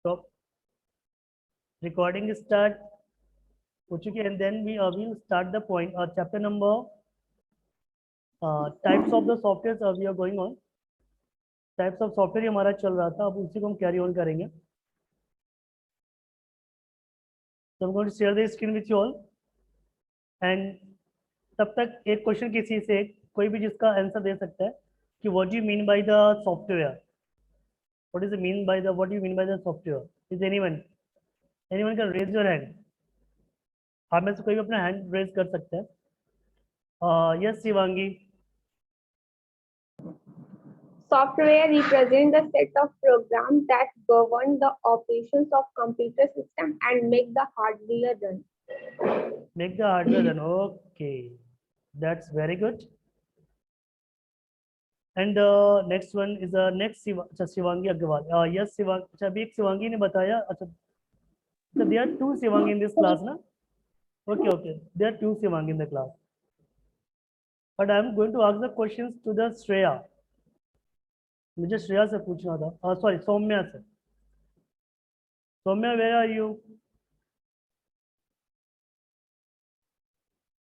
So recording start हो चुकी है, and then we will start the point chapter number types of the softwares we are going on. Types of software ही हमारा चल रहा था, अब उसी को हम कैरी ऑन करेंगे. So I'm going to share the screen with you all and तब तक एक क्वेश्चन किसी से कोई भी जिसका आंसर दे सकता है कि what do you mean by the software. What is the mean by the what do you mean by the software. Is anyone can raise your hand. आप में से कोई भी अपना हैंड रेज कर सकता है. Yes Shivangi. Software represents the set of programs that govern the operations of computer system and make the hardware run. Make the hardware run. Okay, that's very good. And the next one is the next Shivangi Agarwal. Yes, Shivangi. अच्छा अभी एक शिवांगी ने बताया. अच्छा, so there are two Shivangi in this class, ना? Okay. There are two Shivangi in the class. But I am going to ask the questions to the Shreya. मुझे श्रेया से पूछना था. सॉरी, सौम्या से. Saumya, where are you?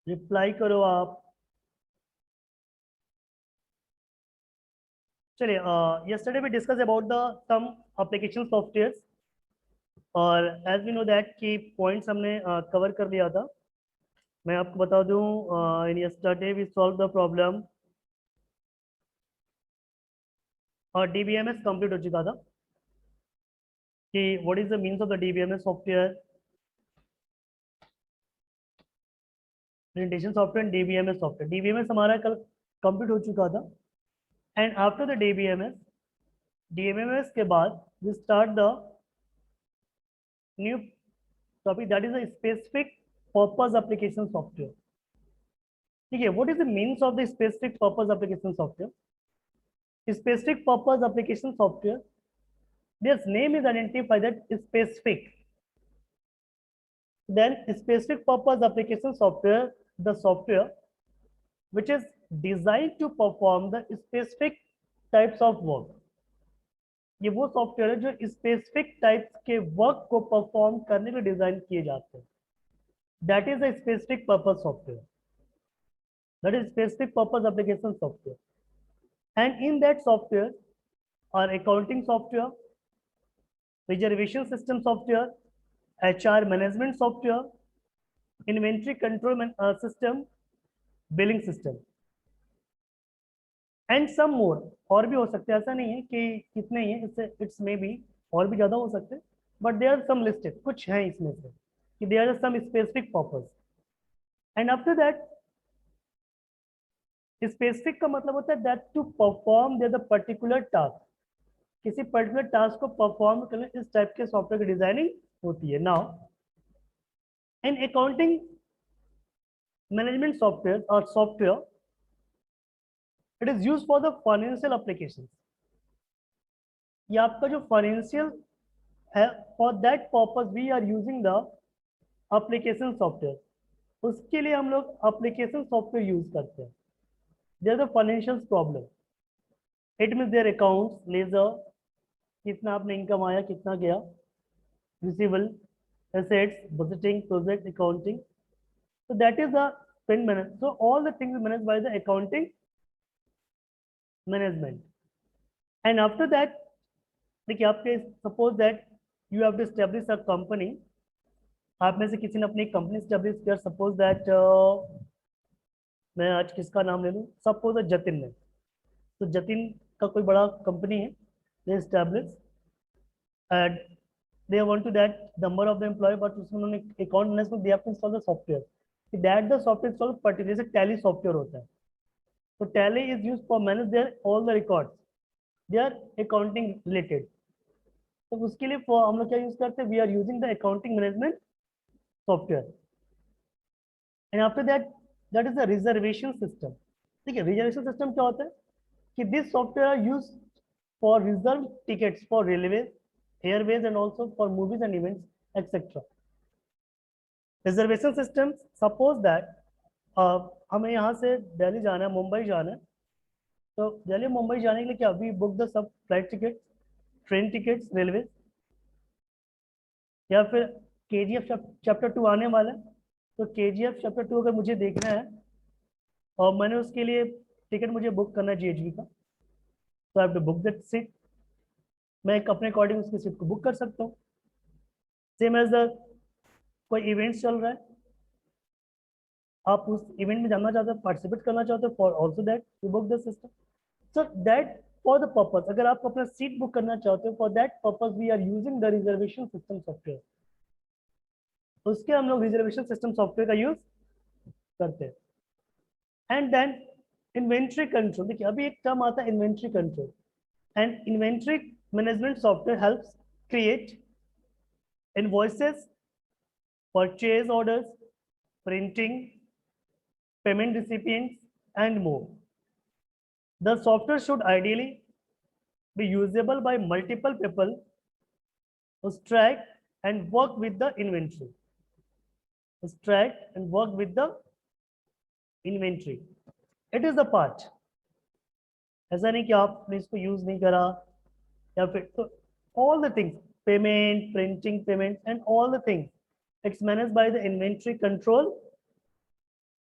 Reply करो आप. चलिए, yesterday we discussed about the some application softwares और as we know that कि points हमने cover कर लिया था. मैं आपको बता दूं, in yesterday we solved the problem और DBMS कंप्लीट हो चुका था कि what is the means of the DBMS software, presentation software and DBMS software. DBMS हमारा कल कंप्लीट हो चुका था and after the DBMS के बाद we start the new topic that is a specific purpose application software. ठीक है, what is the means of the specific purpose application software? Specific purpose application software, this name is identified that specific. Then specific purpose application software, the software which is designed to perform the specific types of work. ये वो software है जो specific types के work को perform करने के लिए design किए जाते हैं. That is a specific purpose software. That is specific purpose application software. And in that software are accounting software, reservation system software, HR management software, inventory control system, billing system, and some more. और भी हो सकते हैं, ऐसा नहीं है कि कितने ही हैं, इससे इट्स मे बी और भी ज़्यादा हो सकते हैं, but they are some listed. कुछ हैं इसमें से कि they are some specific purpose. And after that specific का मतलब होता है that to perform the particular task. किसी पर्टिकुलर टास्क को परफॉर्म करने इस टाइप के सॉफ्टवेयर की डिजाइनिंग होती है. Now in accounting management software और software it is use for the financial application. ये आपका जो फाइनेंशियल है, for that purpose we are using the application software. उसके लिए हम लोग एप्लीकेशन सॉफ्टवेयर यूज करते हैं. There the financial problem. It means their accounts, ledger, कितना आपने इनकम आया, कितना गया, receivable, assets, budgeting, project, accounting. So that is the spend management. So all the things managed by the accounting management. And after that, देखिए आपके suppose that you have to establish a company. आप में से किसी ने अपनी company establish किया. Suppose that मैं आज किसका नाम ले लूँ. Suppose जतिन ने. तो जतिन का कोई बड़ा कंपनी है. They establish and they want to that number of the employee, but उसमें उन्होंने account management, they have to install the software. That the software installed particular जैसे tally software होता है. So tally is used for manage their all the records. They are accounting related. तो उसके लिए हम लोग क्या यूज करते हैं? We are using the accounting management software. And after that, that is the reservation system. ठीक है, reservation system क्या होता है कि this software are used for reserved tickets for railways, airways and also for movies and events, etc. Reservation system, suppose that हमें यहाँ से दिल्ली जाना है, मुंबई जाना है. तो दिल्ली मुंबई जाने के लिए क्या वी बुक द सब flight ticket, train tickets, railway. या फिर KGF चैप्टर 2 आने वाला है, तो KGF चैप्टर 2 अगर मुझे देखना है और मैंने उसके लिए टिकट मुझे बुक करना है GHV का, तो I have to book that seat. मैं एक अपने अकॉर्डिंग उसकी सीट को बुक कर सकता हूँ। सेम एज द कोई इवेंट्स चल रहा है, आप उस इवेंट में जाना चाहते हो, पार्टिसिपेट करना चाहते हो, for also that you book the system. So that for the purpose, अगर आप अपना सीट बुक करना चाहते हो, for that purpose we are using the reservation system software. उसके हम लोग रिजर्वेशन सिस्टम सॉफ्टवेयर का यूज करते हैं। एंड देन इन्वेंट्री कंट्रोल, देखिए अभी एक टर्म आता है inventory control, and inventory management software helps create invoices, purchase orders, printing, payment recipients, and more. The software should ideally be usable by multiple people who track and work with the inventory. Track and work with the inventory. It is the part. ऐसा नहीं कि आपने इसको use नहीं करा या फिर तो all the things, payment, printing, payment, and all the things, it's managed by the inventory control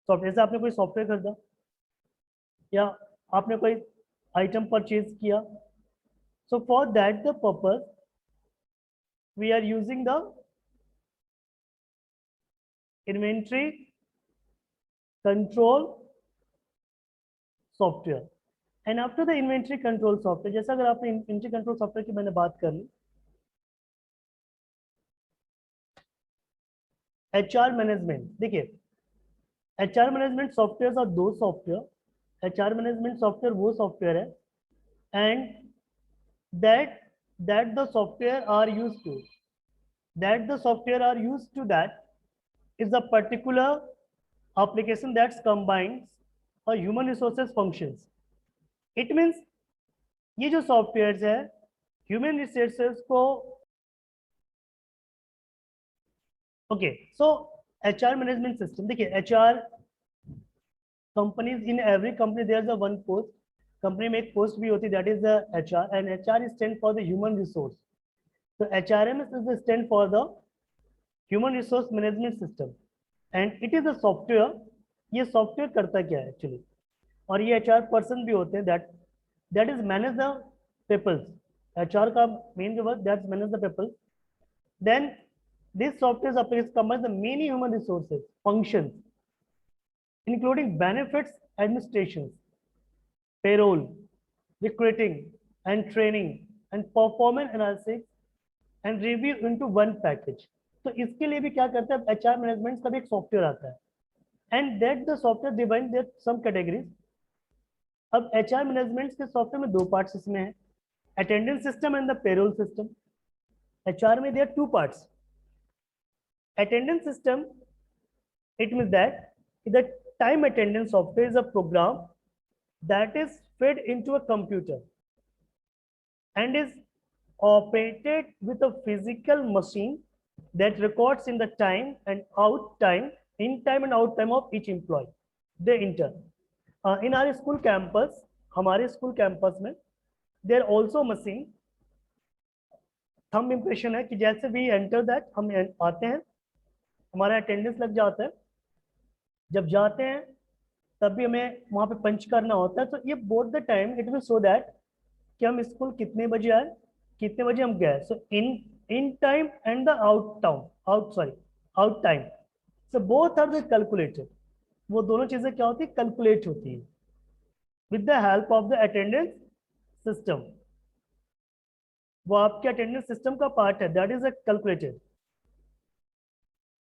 software. जैसे आपने कोई सॉफ्टवेयर खरीदा या आपने कोई आइटम परचेज किया, so for that the purpose we are using the inventory control software. And after the inventory control software, जैसा अगर आपने inventory control software की मैंने बात कर ली, HR मैनेजमेंट, देखिए HR मैनेजमेंट सॉफ्टवेयर और दो सॉफ्टवेयर। HR मैनेजमेंट सॉफ्टवेयर वो सॉफ्टवेयर है and that that the software are used to that the software are used to that is a particular application that combines a human resources functions. It means ये जो software है human resources को, okay so HR management system, देखिए HR companies, in every company there is a one post, company में एक post भी होती है that is the HR, and HR stand for the human resource. तो HRMS is the stand for the human resource management system and it is a software. ये software करता क्या है एक्चुअली, और ये HR पर्सन भी होते हैं that is manage the peoples. HR का मेन जो work that's manage the peoples. Then this software application combines the many human resources functions including benefits administration, payroll, recruiting and training, and performance analysis and review into one package. तो इसके लिए भी क्या करते हैं, HR management का भी एक सॉफ्टवेयर आता है and that the software divide there some categories. अब HR मैनेजमेंट के सॉफ्टवेयर में दो पार्ट्स इसमें है, attendance system and the payroll system. HR में there two parts. Attendance system, it means that the time attendance software is a program that is fed into a computer and is operated with a physical machine that records in the time and out time, in time and out time of each employee they enter. In our school campus, हमारे school campus में there also machine thumb impression है कि जैसे भी enter that हम आते हैं हमारा अटेंडेंस लग जाता है, जब जाते हैं तब भी हमें वहाँ पे पंच करना होता है। तो ये both the time it will show that कि हम स्कूल कितने बजे आए, कितने बजे हम गए। So in time and the out time, so both are the calculated. वो दोनों चीजें क्या होती है, कैलकुलेट होती है with the help of the attendance system. वो आपके अटेंडेंस सिस्टम का पार्ट है, दैट इज अ कैलकुलेटेड।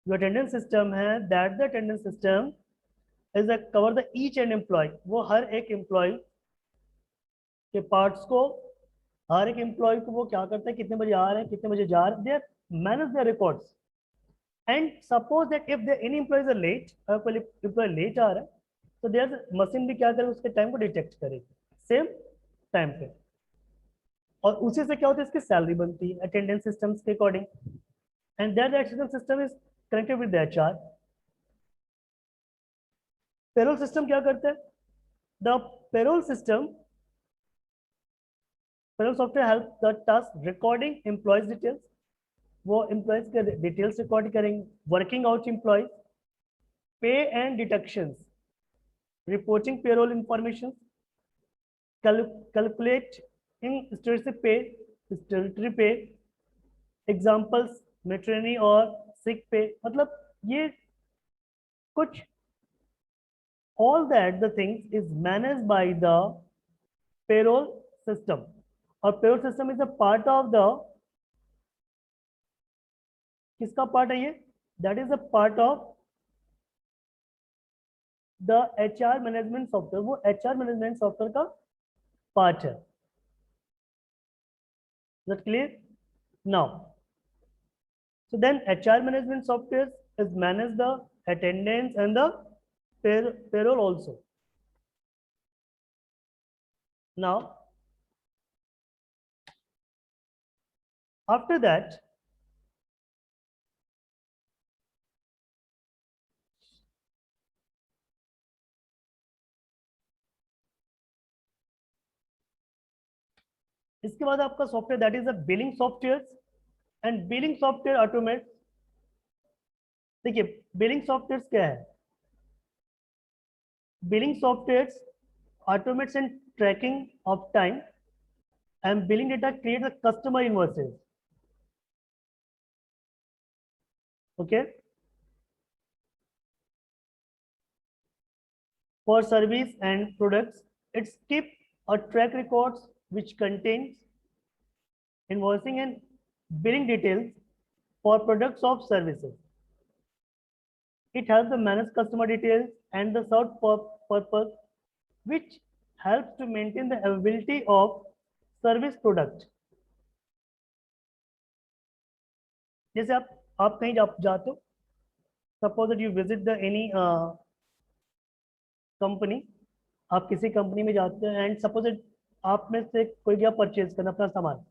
जो अटेंडेंस सिस्टम है, that the attendance system is a cover the each and employ. वो हर एक एम्प्लॉय के पार्ट्स को, हर एक एम्प्लॉय को वो क्या करता है, कितने बजे आ रहे हैं, कितने बजे जा रहे हैं, they manage their records. And suppose that if any employees are late, अगर कोई एम्प्लॉय लेट आ रहा है तो देयर मशीन भी क्या करेगी, उसके टाइम को डिटेक्ट करेगी सेम टाइम पे, और उसी से क्या होता है, इसकी सैलरी बनती है अटेंडेंस सिस्टम्स के according. And that system is connected with HR। Payroll system क्या करता है, the payroll system, payroll software help the task recording employees details, वो एम्प्लॉयज के डिटेल्स रिकॉर्ड करेंगे, वर्किंग आउट एम्प्लॉयज, पे and deductions, reporting payroll information, calculating statutory पे, examples maternity और सिक पे, मतलब ये कुछ all that the things is managed by the payroll system, और payroll system is a part of the, किसका पार्ट है ये, that is a part of the HR management software, वो HR management software का पार्ट है. Is that clear? Now, so then HR management software is manage the attendance and the payroll also. Now, after that, इसके बाद आपका software that is a billing software, and billing software automate, देखिए billing software क्या है, billing software automates and trekking of time and billing data create the customer invoices. Okay, for service and products, it's keep a track records which contains invoicing and billing details for products of services. It helps to manage customer details and the sort purpose, which helps to maintain the availability of service product. जैसे आप कहीं जाते हो, suppose that you visit the any company, आप किसी company में जाते हैं एंड सपोज आप में से कोई गया परचेज करना अपना सामान,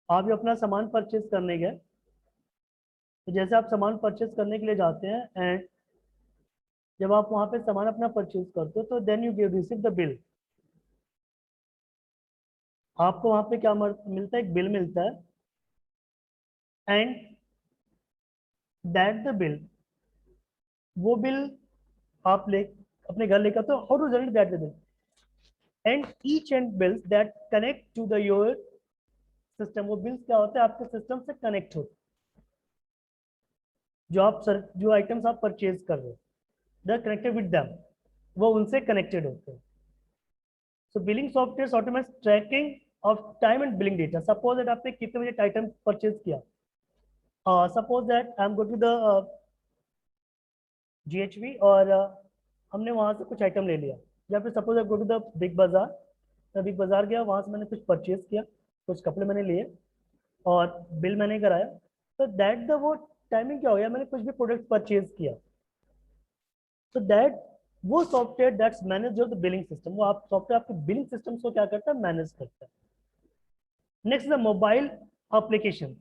आप भी अपना सामान परचेज करने गए, तो जैसे आप सामान परचेज करने के लिए जाते हैं एंड जब आप वहां पे सामान अपना परचेज करते हो तो then you receive the bill, आपको वहां पे क्या मिलता है, एक बिल मिलता है, एंड दैट द बिल, वो बिल आप ले अपने घर लेकर, तो how to generate that the bill, and each and bills that connect to the your system, वो बिल्स क्या होते हैं आपके सिस्टम से कनेक्ट होते, जो आइटम्स आप परचेज कर रहे हो, they are connected with them, वो उनसे कनेक्टेड होते हैं. So billing software automatic tracking of time and billing data. Suppose that आपने कितने बजे आइटम परचेज किया, suppose that I am go to the GHV और हमने वहां से कुछ आइटम ले लिया, या फिर suppose I go to the Big Bazaar, मैं बिग बाजार गया, वहां से मैंने कुछ परचेज किया, कुछ कपड़े मैंने लिए और बिल मैंने कराया, तो दैट द वो टाइमिंग क्या हो गया, मैंने कुछ भी प्रोडक्ट परचेज किया, तो दैट वो software that's manage your the billing system, वो आप सॉफ्टवेयर आपके बिलिंग सिस्टम को क्या करता है, मैनेज करता है. Next the mobile application.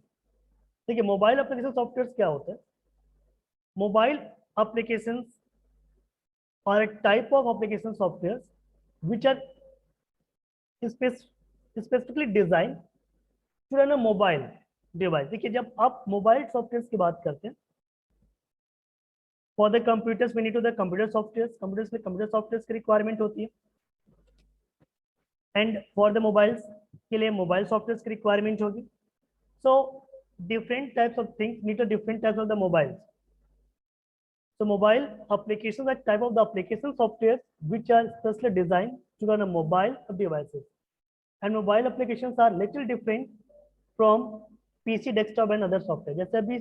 देखिए मोबाइल एप्लीकेशन सॉफ्टवेयर क्या होते हैं, mobile application are a type of application software which are specifically designed to run a mobile device. देखिए जब आप मोबाइल सॉफ्टवेयर की बात करते हैं, for the computers we need to the computer software, computers में कंप्यूटर सॉफ्टवेयर की requirement होती है, एंड फॉर द मोबाइल्स के लिए मोबाइल सॉफ्टवेयर की रिक्वायरमेंट होगी. So different types of things need different types of the mobiles. So mobile applications are type of the application software which are specially designed to run a mobile devices. And mobile applications are little different from PC, desktop and other software. जैसे अभी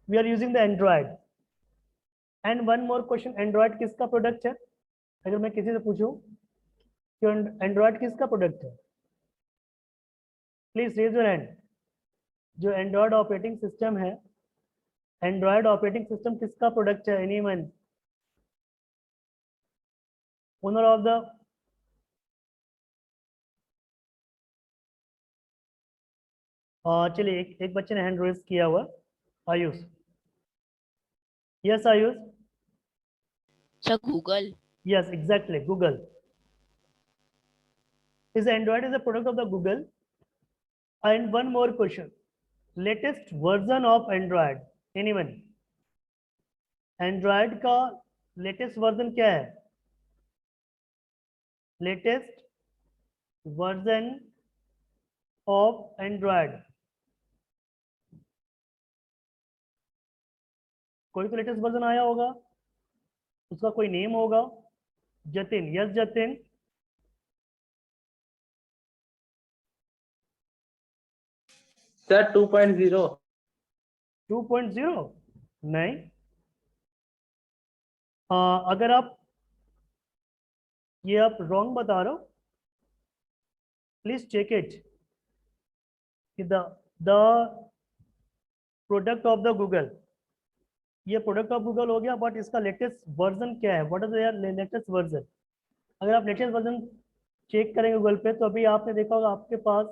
we are using the Android. And one more question, Android किसका product है? अगर मैं किसी से पूछूं कि Android किसका प्रोडक्ट है, प्लीज रेज योर हैंड. जो Android ऑपरेटिंग सिस्टम है, एंड्रॉयड ऑपरेटिंग सिस्टम किसका प्रोडक्ट है, एनीवन, ओनर ऑफ द, चलिए एक बच्चे ने हैंड रेज किया हुआ, Ayush. Yes Ayush. Sir Google. Yes exactly, Google is Android is a product of the Google. And one more question, latest version of Android, anyone? Android का latest version क्या है? Latest version of Android, कोई तो latest version आया होगा, उसका कोई name होगा। जतिन, यस जतिन। सर 2.0। 2.0 नहीं। अगर आप ये आप रॉन्ग बता रहे हो, please check it. The product of the Google, ये प्रोडक्ट ऑफ गूगल हो गया, बट इसका लेटेस्ट वर्जन क्या है? What is your latest version? अगर आप लेटेस्ट वर्जन चेक करेंगे गूगल पे, तो अभी आपने देखा होगा आपके पास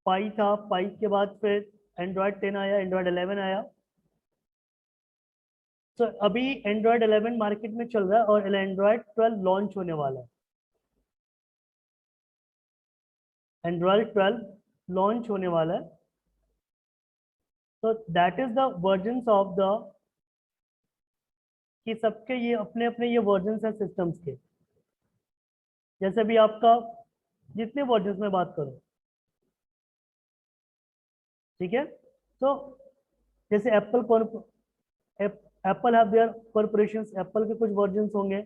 पाई था, पाई के बाद फिर एंड्रॉयड 10 आया, एंड्रॉयड 11 आया। तो अभी एंड्रॉयड 11 मार्केट में चल रहा है और एंड्रॉयड 12 लॉन्च होने वाला है। एंड्रॉयड 12 लॉन्च होने वाला है। तो that is the versions of the, कि सबके ये अपने अपने ये वर्जन्स हैं सिस्टम्स के। जैसे भी आपका जितने वर्जन्स में बात करो, ठीक है। तो जैसे Apple have their corporations, Apple के कुछ वर्जन्स होंगे।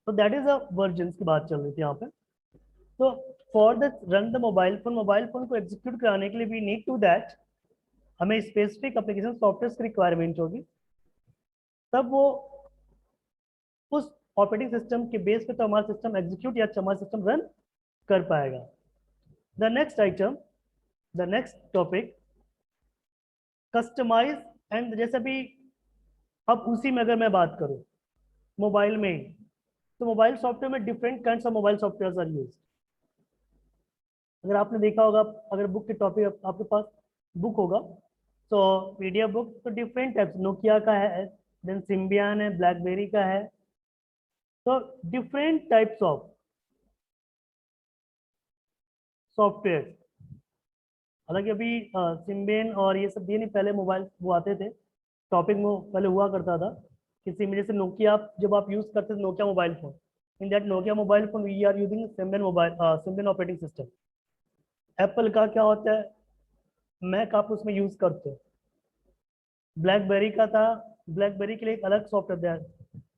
तो दैट इज अ वर्जन्स की बात चल रही थी यहाँ पे। तो for the run the mobile phone को एग्जीक्यूट कराने के लिए वी नीड टू दैट, हमें स्पेसिफिक एप्लीकेशन सॉफ्टवेयर की रिक्वायरमेंट होगी, तब वो उस ऑपरेटिंग सिस्टम के बेस पे तो हमारा सिस्टम एग्जीक्यूट या हमारा सिस्टम रन कर पाएगा। The next item, the next topic, customize and. जैसे भी अब उसी में अगर मैं बात करूं मोबाइल में ही, तो मोबाइल सॉफ्टवेयर में different kinds of mobile software are use. अगर आपने देखा होगा, अगर बुक के टॉपिक आपके पास बुक होगा, तो पीडीएफ बुक, तो डिफरेंट टाइप्स, नोकिया का है, देन सिम्बियन है, ब्लैकबेरी का है। तो डिफरेंट टाइप्स ऑफ सॉफ्टवेयर। हालांकि अभी सिम्बियन और ये सब, ये नहीं, पहले मोबाइल वो आते थे, टॉपिक में पहले हुआ करता था कि सिम्बियन से नोकिया, जब आप यूज करते थे Nokia mobile phone, in that Nokia mobile phone we are using Symbian operating system. Apple का क्या होता है, मैक आप उसमें यूज करते हो। ब्लैकबेरी का था, ब्लैकबेरी के लिए एक अलग सॉफ्टवेयर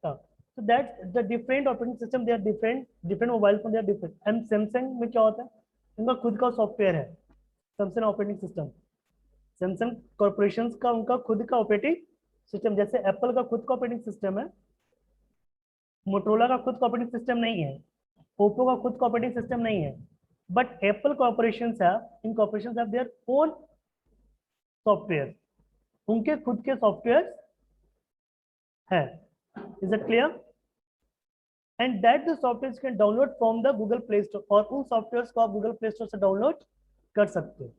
था। तो that the different operating system, they are different, different mobile phone they are different. And Samsung में क्या होता है, उनका खुद का सॉफ्टवेयर है, Samsung operating system. Samsung corporation का उनका खुद का ऑपरेटिंग सिस्टम, जैसे एप्पल का खुद का ऑपरेटिंग सिस्टम है, मोटरोला का खुद का ऑपरेटिंग सिस्टम नहीं है, ओप्पो का खुद का ऑपरेटिंग सिस्टम नहीं है, बट एप्पल कॉर्पोरेशन है, इन corporation have their own software, उनके खुद के सॉफ्टवेयर है। Is it clear? And that the software can download from the Google play store, और उन सॉफ्टवेयर को आप गूगल प्ले स्टोर से डाउनलोड कर सकते हो।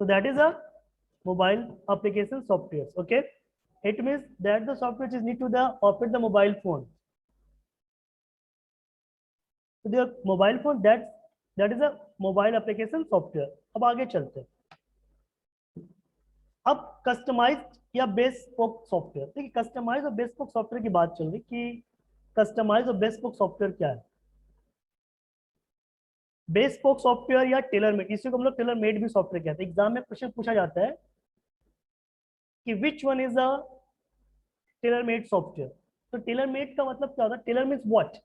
So that is a mobile application software. Okay, it means that the software is need to the operate the mobile phone. So the mobile phone, that is a mobile application software. अब आगे चलते हैं। अब customised या bespoke software. देखिए, customise और bespoke software की बात चल रही कि कस्टमाइज और बेस्पोक सॉफ्टवेयर क्या है। बेस्पोक सॉफ्टवेयर या टेलर मेड, इसी को हम लोग टेलर मेड भी सॉफ्टवेयर कहते हैं। एग्जाम में क्वेश्चन पूछा जाता है कि which one is a tailor made software. तो टेलर मेड का मतलब क्या होता है? Taylor means what?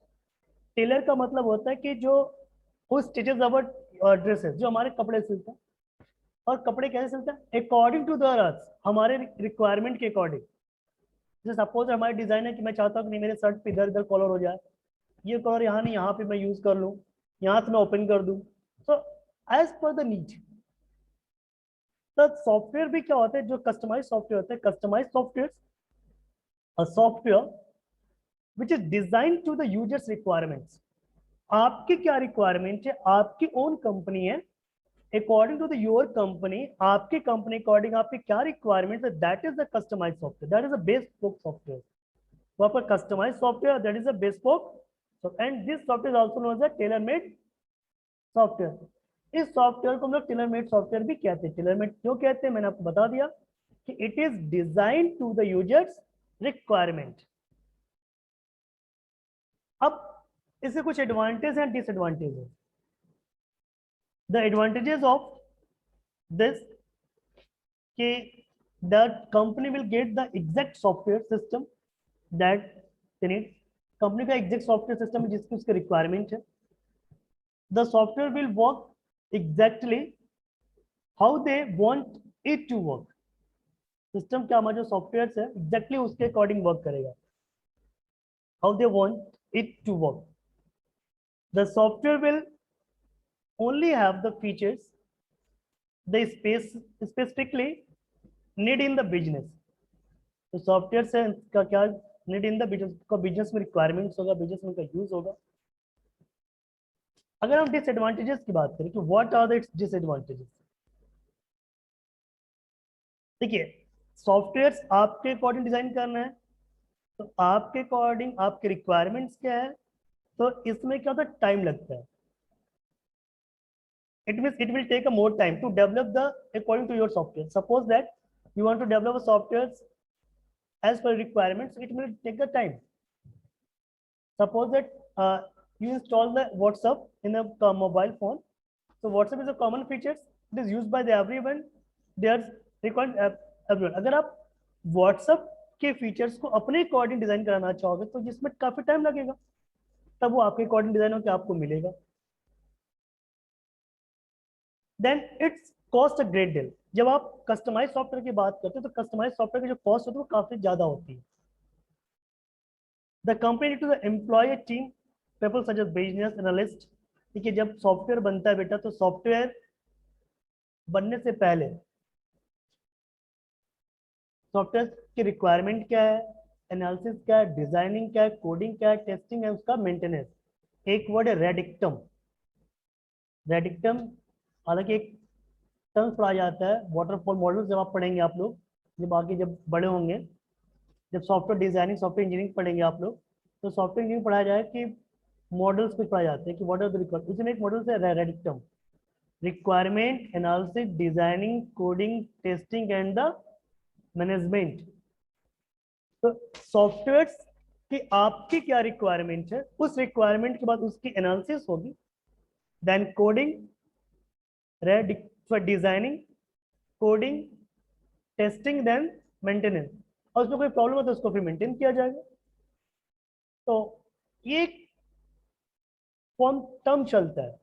टेलर का मतलब होता है कि जो हु स्टिचेस अवर ड्रेसेस, जो हमारे कपड़े सिलता है। और कपड़े कैसे सिलता है? अकॉर्डिंग टू द अर्थ, हमारे रिक्वायरमेंट के अकॉर्डिंग। जैसे सपोज हमारी डिजाइन है कि मैं चाहता हूँ कि नहीं, मेरे शर्ट पे इधर इधर कॉलर हो जाए, ये कलर यहाँ नहीं, यहाँ पे मैं यूज कर लूँ, यहाँ से मैं ओपन कर दूँ। So as per the need. तो सॉफ्टवेयर भी क्या होता है, जो कस्टमाइज सॉफ्टवेयर होता है, customize software a software which is design to the users requirements. आपकी क्या रिक्वायरमेंट है, आपकी ओन कंपनी है, according to the your company, आपकी कंपनी अकॉर्डिंग आपकी क्या रिक्वायरमेंट है, that is the customize software, that is a bespoke software. तो आपका customize software, that is a bespoke, and this software is also known as a tailor made software. इस software को हम लोग Taylor made software भी कहते हैं। Tailor made क्यों कहते हैं, मैंने आपको बता दिया कि it is design to the users requirement. अब इससे कुछ एडवांटेज एंड डिसएडवांटेज है। द एडवांटेजेस ऑफ दिस कि the company will get the exact software system that they need। कंपनी का एग्जैक्ट सॉफ्टवेयर सिस्टम है जिसकी उसकी रिक्वायरमेंट है। The software will work exactly how they want it to work. System क्या हमारा जो सॉफ्टवेयर है एग्जैक्टली उसके अकॉर्डिंग वर्क करेगा, how they want it to work. The software will only have the features the specifically need in the business. तो software से का क्या नीड इन द बिजनेस का, बिजनेस में रिक्वायरमेंट्स होगा, बिजनेस में उनका यूज होगा। अगर हम डिसएडवांटेजेस की बात करें कि what are the its disadvantages, देखिए सॉफ्टवेयर्स आपके अकॉर्डिंग डिजाइन करना है, तो आपके अकॉर्डिंग आपके रिक्वायरमेंट्स क्या है, तो इसमें क्या होता है, टाइम लगता है। It means it will take a more time to develop the according to your software. Suppose that you want to develop a software as per requirements, it will take the time. Suppose that you install the WhatsApp in a mobile phone. So WhatsApp is a common feature. It is used by the everyone. They are required everyone. अगर आप WhatsApp के features को अपने according design कराना चाहोगे तो जिसमें काफी टाइम लगेगा, तब वो आपके अकॉर्डिंग डिजाइन होकर आपको मिलेगा। Then it's cost a great deal. जब आप कस्टमाइज सॉफ्टवेयर की बात करते हैं तो कस्टमाइज सॉफ्टवेयर की जो कॉस्ट होती है वो काफी ज्यादा होती है। The company to employ team people such as business analyst. देखिए जब सॉफ्टवेयर बनता है बेटा, तो सॉफ्टवेयर बनने से पहले सॉफ्टवेयर की रिक्वायरमेंट क्या है, एनालिसिस क्या है, डिजाइनिंग क्या है, कोडिंग क्या है, टेस्टिंग है, उसका मेंटेनेंस। एक वर्ड है रेडिक्टम। रेडिक्टम हालांकि एक टर्म्स पढ़ा जाता है वाटरफॉल मॉडल, जब आप पढ़ेंगे आप लोग, जब आगे जब बड़े होंगे, जब सॉफ्टवेयर डिजाइनिंग सॉफ्टवेयर इंजीनियरिंग पढ़ेंगे आप लोग, तो सॉफ्टवेयर इंजीनियरिंग पढ़ाया जाए कि मॉडल्स कुछ पढ़ाए जाते हैं कि व्हाट आर द रिक्वायरमेंट। उसमें एक मॉडल है रेडिक्टम, requirement analysis designing coding testing and the management. तो सॉफ्टवेयर की आपकी क्या रिक्वायरमेंट है, उस रिक्वायरमेंट के बाद उसकी एनालिसिस होगी, then coding, designing, coding, testing, then maintenance. और उसमें कोई प्रॉब्लम है तो उसको फिर मेंटेन किया जाएगा। तो ये फॉर्म टर्म चलता है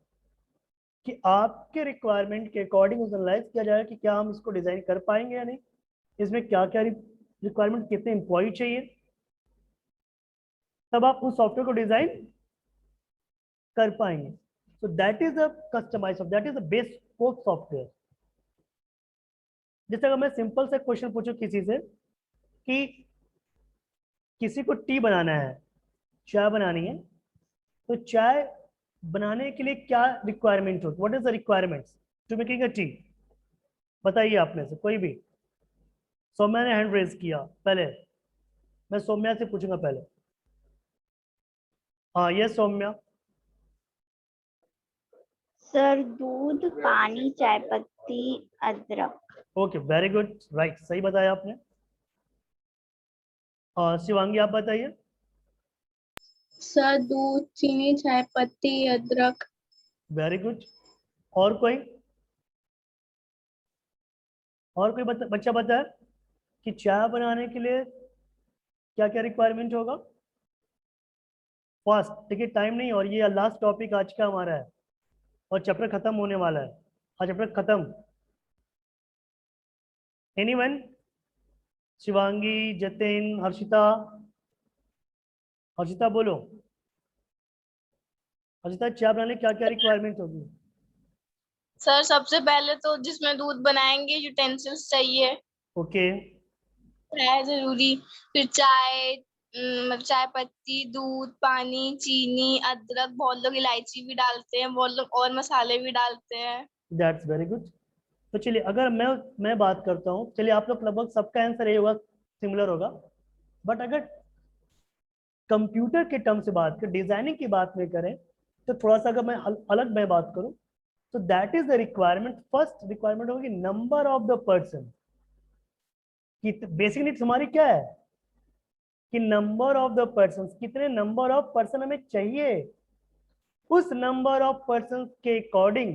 कि आपके रिक्वायरमेंट के अकॉर्डिंग उसे एनालाइज किया जाएगा कि क्या हम इसको डिजाइन कर पाएंगे या नहीं, इसमें क्या क्या रिक्वायरमेंट, कितने एम्प्लॉय चाहिए, तब आप उस सॉफ्टवेयर को डिजाइन कर पाएंगे। So that is a customize, that is the best scope software. जैसे अगर मैं सिंपल से क्वेश्चन पूछूं किसी से कि किसी को टी बनाना है, चाय बनानी है, तो चाय बनाने के लिए क्या रिक्वायरमेंट होती है, what is the requirements to making a tea, बताइए आप में से कोई भी। सौम्या ने हैंड रेज किया, पहले मैं सौम्या से पूछूंगा पहले। हाँ ये सौम्या। सर दूध, पानी, चाय पत्ती, अदरक। ओके वेरी गुड, राइट, सही बताया आपने। शिवांगी आप बताइए। सर दूध, चीनी, चाय पत्ती, अदरक। Very good. और कोई, और कोई बच्चा बताए कि चाय बनाने के लिए क्या क्या रिक्वायरमेंट होगा। फास्ट, देखिए टाइम नहीं, और ये लास्ट टॉपिक आज का हमारा है और चैप्टर खत्म होने वाला है, आज चैप्टर खत्म। एनीवन, शिवांगी, जतिन, हर्षिता, हर्षिता बोलो। हर्षिता चाय बनाने क्या क्या रिक्वायरमेंट होगी। सर सबसे पहले तो जिसमें दूध बनाएंगे यूटेंसिल्स चाहिए, ओके है जरूरी। फिर चाय, चाय पत्ती, दूध, पानी, चीनी, अदरक, बहुत लोग इलायची भी डालते हैं, बहुत लोग और मसाले भी डालते हैं। That's very good. तो चलिए अगर मैं बात करता हूँ, चलिए आप लोग लगभग सबका आंसर ये होगा, सिमिलर होगा, बट अगर कंप्यूटर के टर्म से बात करें, डिजाइनिंग की बात में करें, तो थोड़ा सा अगर मैं अलग मैं बात करूं, So that is the requirement. First requirement होगी number of the person. कि basic needs हमारी क्या है कि number of the persons, कितने number of person हमें चाहिए, उस number of persons के according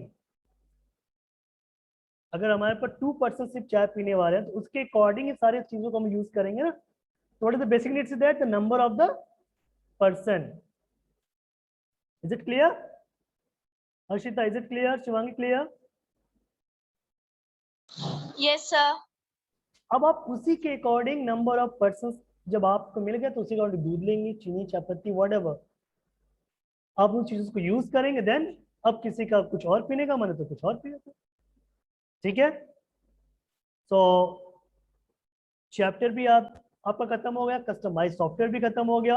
अगर हमारे पास 2 पर्सन सिर्फ चाय पीने वाले हैं तो उसके अकॉर्डिंग सारी चीजों को हम यूज करेंगे ना. What is the basic needs is that the number of the person. Is it clear? Harshita, is it clear? Shivangi, clear? Yes, sir. अब आप उसी के अकॉर्डिंग नंबर ऑफ पर्सन जब आपको मिल गया तो उसी अकॉर्डिंग दूध लेंगे, चीनी, चायपत्ती, व्हाटएवर आप उन चीजों को यूज करेंगे. देन अब किसी का कुछ और पीने का मन है तो कुछ और पिएगा. ठीक है? सो चैप्टर भी आपका खत्म हो गया, कस्टमाइज सॉफ्टवेयर भी खत्म हो गया.